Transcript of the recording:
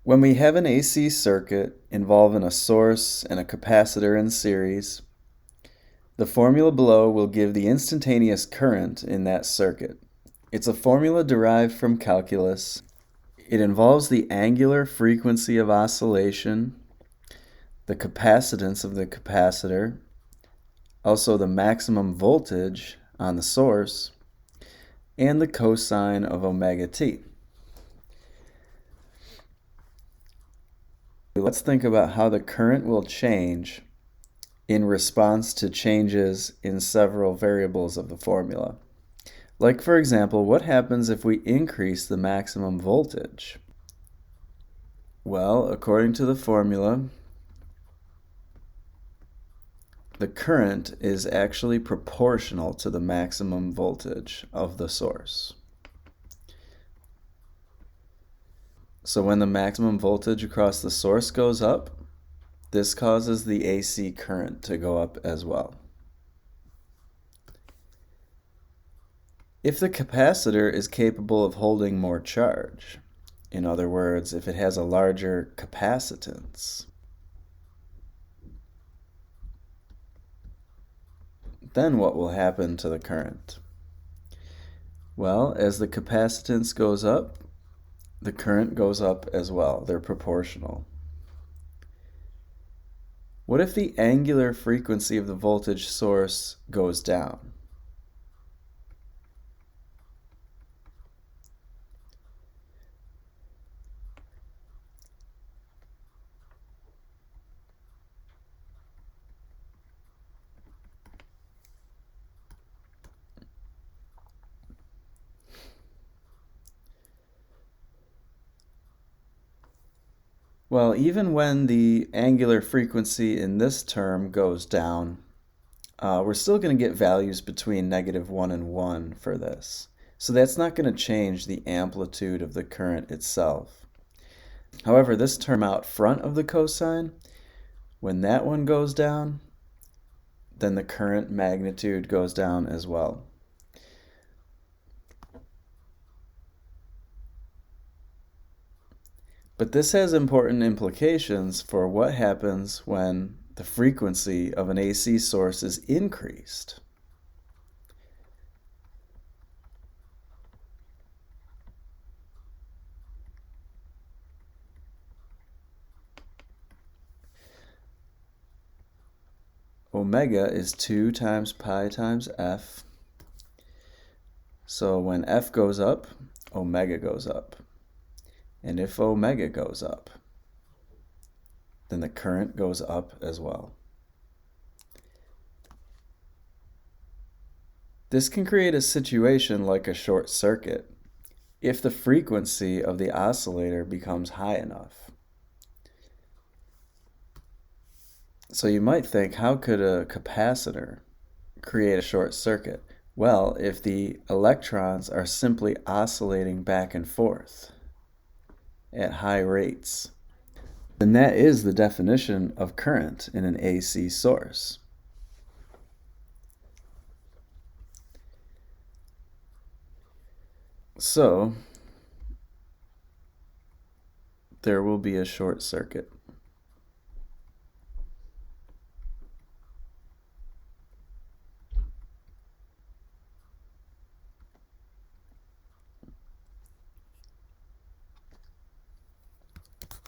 When we have an AC circuit involving a source and a capacitor in series, the formula below will give the instantaneous current in that circuit. It's a formula derived from calculus. It involves the angular frequency of oscillation, the capacitance of the capacitor, also the maximum voltage on the source, and the cosine of omega t. Let's think about how the current will change in response to changes in several variables of the formula. Like, for example, what happens if we increase the maximum voltage? Well, according to the formula, the current is actually proportional to the maximum voltage of the source. So when the maximum voltage across the source goes up, this causes the AC current to go up as well. If the capacitor is capable of holding more charge, in other words, if it has a larger capacitance, then what will happen to the current? Well, as the capacitance goes up, the current goes up as well. They're proportional. What if the angular frequency of the voltage source goes down? Well, even when the angular frequency in this term goes down, we're still going to get values between -1 and 1 for this. So that's not going to change the amplitude of the current itself. However, this term out front of the cosine, when that one goes down, then the current magnitude goes down as well. But this has important implications for what happens when the frequency of an AC source is increased. Omega is 2 times pi times f. So when f goes up, omega goes up. And if omega goes up, then the current goes up as well. This can create a situation like a short circuit if the frequency of the oscillator becomes high enough. So you might think, how could a capacitor create a short circuit? Well, if the electrons are simply oscillating back and forth at high rates, then that is the definition of current in an AC source. So there will be a short circuit.